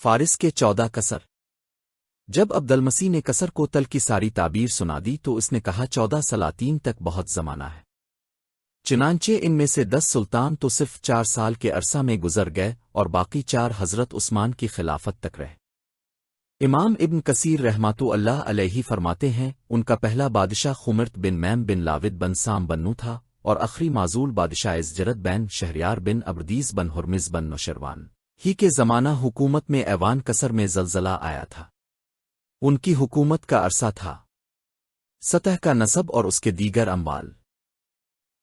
فارس کے 14 کسر۔ جب عبدالمسیح نے کسر کو تل کی ساری تعبیر سنا دی تو اس نے کہا 14 سلاطین تک بہت زمانہ ہے، چنانچہ ان میں سے 10 سلطان تو صرف 4 سال کے عرصہ میں گزر گئے اور باقی 4 حضرت عثمان کی خلافت تک رہے۔ امام ابن کثیر رحمۃ اللہ علیہ فرماتے ہیں ان کا پہلا بادشاہ خمرت بن میم بن لاود بن سام بنو تھا اور آخری معزول بادشاہ ازجرت بن شہریار بن ابردیز بن ہرمز بن نوشروان ہی کے زمانہ حکومت میں ایوان کسر میں زلزلہ آیا تھا۔ ان کی حکومت کا عرصہ تھا سطح کا نسب اور اس کے دیگر اموال۔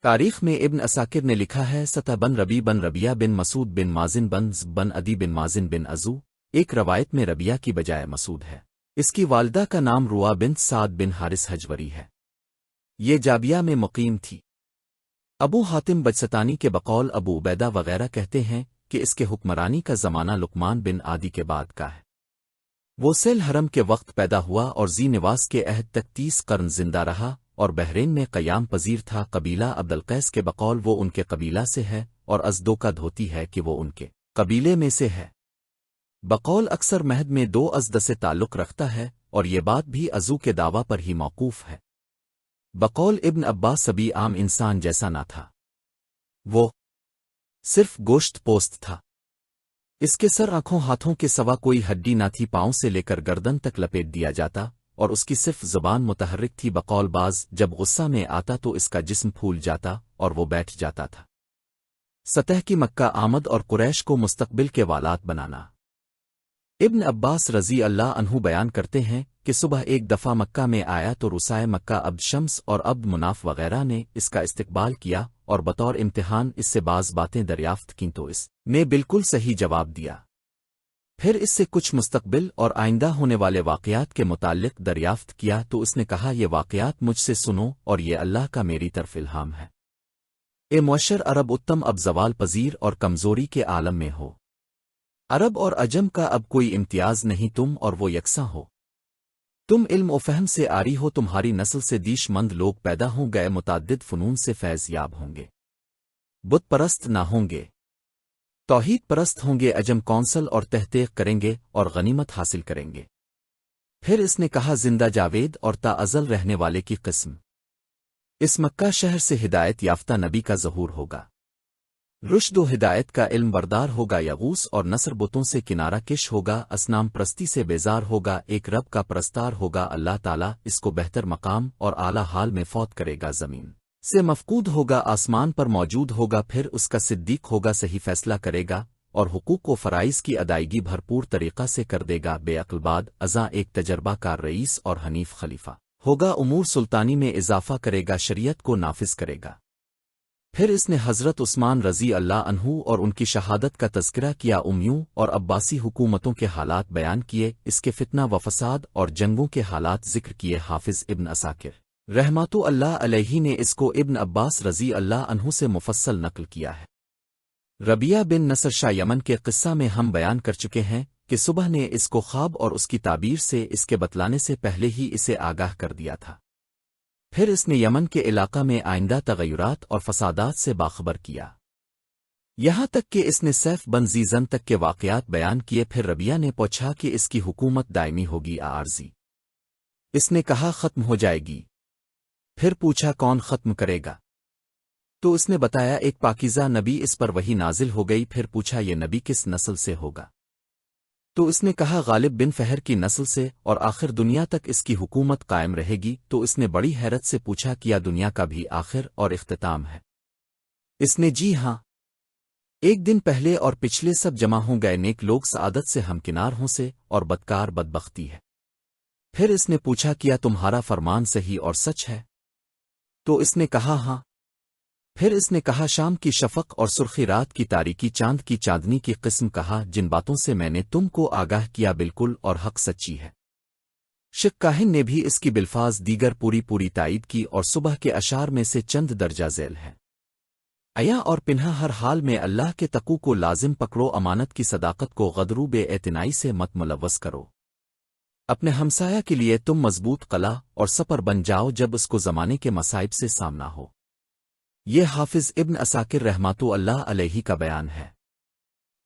تاریخ میں ابن اساکر نے لکھا ہے سطح بن ربی بن ربیہ بن مسعود بن مازن بن زب بن ادی بن مازن بن ازو، ایک روایت میں ربیہ کی بجائے مسعود ہے۔ اس کی والدہ کا نام روا بنت سعد بن حارث حجوری ہے، یہ جابیہ میں مقیم تھی۔ ابو حاتم بجستانی کے بقول ابو عبیدہ وغیرہ کہتے ہیں کہ اس کے حکمرانی کا زمانہ لقمان بن عادی کے بعد کا ہے۔ وہ سیل حرم کے وقت پیدا ہوا اور ذی نواس کے عہد تک 30 قرن زندہ رہا اور بحرین میں قیام پذیر تھا۔ قبیلہ عبدالقیس کے بقول وہ ان کے قبیلہ سے ہے اور ازدو کا دھوتی ہے کہ وہ ان کے قبیلے میں سے ہے۔ بقول اکثر مہد میں 2 ازد سے تعلق رکھتا ہے اور یہ بات بھی ازو کے دعویٰ پر ہی موقوف ہے۔ بقول ابن عباس سبی عام انسان جیسا نہ تھا، وہ صرف گوشت پوست تھا۔ اس کے سر آنکھوں ہاتھوں کے سوا کوئی ہڈی نہ تھی، پاؤں سے لے کر گردن تک لپیٹ دیا جاتا اور اس کی صرف زبان متحرک تھی۔ بقول باز جب غصہ میں آتا تو اس کا جسم پھول جاتا اور وہ بیٹھ جاتا تھا۔ سطح کی مکہ آمد اور قریش کو مستقبل کے والات بنانا۔ ابن عباس رضی اللہ عنہ بیان کرتے ہیں کہ صبح ایک دفعہ مکہ میں آیا تو رسائے مکہ عبد شمس اور عبد مناف وغیرہ نے اس کا استقبال کیا اور بطور امتحان اس سے بعض باتیں دریافت کیں تو اس نے بالکل صحیح جواب دیا۔ پھر اس سے کچھ مستقبل اور آئندہ ہونے والے واقعات کے متعلق دریافت کیا تو اس نے کہا یہ واقعات مجھ سے سنو اور یہ اللہ کا میری طرف الہام ہے۔ اے معشر عرب اتم اب زوال پذیر اور کمزوری کے عالم میں ہو، عرب اور عجم کا اب کوئی امتیاز نہیں، تم اور وہ یکساں ہو۔ تم علم و فہم سے آری ہو، تمہاری نسل سے دیش مند لوگ پیدا ہوں گئے، متعدد فنون سے فیض یاب ہوں گے، بت پرست نہ ہوں گے، توحید پرست ہوں گے، عجم کونسل اور تحقیق کریں گے اور غنیمت حاصل کریں گے۔ پھر اس نے کہا زندہ جاوید اور تا ازل رہنے والے کی قسم، اس مکہ شہر سے ہدایت یافتہ نبی کا ظہور ہوگا، رشد و ہدایت کا علم بردار ہوگا، یغوث اور نصر بتوں سے کنارہ کش ہوگا، اسنام پرستی سے بیزار ہوگا، ایک رب کا پرستار ہوگا، اللہ تعالیٰ اس کو بہتر مقام اور اعلیٰ حال میں فوت کرے گا، زمین سے مفقود ہوگا، آسمان پر موجود ہوگا، پھر اس کا صدیق ہوگا، صحیح فیصلہ کرے گا اور حقوق و فرائض کی ادائیگی بھرپور طریقہ سے کر دے گا، بے عقل بعد ازاں ایک تجربہ کار رئیس اور حنیف خلیفہ ہوگا، امور سلطانی میں اضافہ کرے گا، شریعت کو نافذ کرے گا۔ پھر اس نے حضرت عثمان رضی اللہ عنہ اور ان کی شہادت کا تذکرہ کیا، امیوں اور عباسی حکومتوں کے حالات بیان کیے، اس کے فتنہ و فساد اور جنگوں کے حالات ذکر کیے۔ حافظ ابن اساکر رحمۃ اللہ علیہ نے اس کو ابن عباس رضی اللہ عنہ سے مفصل نقل کیا ہے۔ ربیہ بن نصر شاہ یمن کے قصہ میں ہم بیان کر چکے ہیں کہ صبح نے اس کو خواب اور اس کی تعبیر سے اس کے بتلانے سے پہلے ہی اسے آگاہ کر دیا تھا۔ پھر اس نے یمن کے علاقہ میں آئندہ تغیرات اور فسادات سے باخبر کیا، یہاں تک کہ اس نے سیف بن زیزن تک کے واقعات بیان کیے۔ پھر ربیہ نے پوچھا کہ اس کی حکومت دائمی ہوگی یا عارضی؟ اس نے کہا ختم ہو جائے گی۔ پھر پوچھا کون ختم کرے گا؟ تو اس نے بتایا ایک پاکیزہ نبی، اس پر وحی نازل ہو گئی۔ پھر پوچھا یہ نبی کس نسل سے ہوگا؟ تو اس نے کہا غالب بن فہر کی نسل سے، اور آخر دنیا تک اس کی حکومت قائم رہے گی۔ تو اس نے بڑی حیرت سے پوچھا کیا دنیا کا بھی آخر اور اختتام ہے؟ اس نے جی ہاں، ایک دن پہلے اور پچھلے سب جمع ہوں گئے، نیک لوگ سعادت سے ہمکنار ہوں سے اور بدکار بدبختی ہے۔ پھر اس نے پوچھا کیا تمہارا فرمان صحیح اور سچ ہے؟ تو اس نے کہا ہاں۔ پھر اس نے کہا شام کی شفق اور سرخی رات کی تاریکی، چاند کی چاندنی کی قسم، کہا جن باتوں سے میں نے تم کو آگاہ کیا بالکل اور حق سچی ہے۔ شک کاہن نے بھی اس کی بالفاظ دیگر پوری تائید کی اور صبح کے اشعار میں سے چند درجہ ذیل ہے۔ عیا اور پنہا ہر حال میں اللہ کے تقوی کو لازم پکڑو، امانت کی صداقت کو غدر و بے اعتنائی سے مت ملوث کرو، اپنے ہمسایہ کے لیے تم مضبوط قلعہ اور سپر بن جاؤ جب اس کو زمانے کے مصائب سے سامنا ہو۔ یہ حافظ ابن اساکر رحمۃ اللہ علیہ کا بیان ہے۔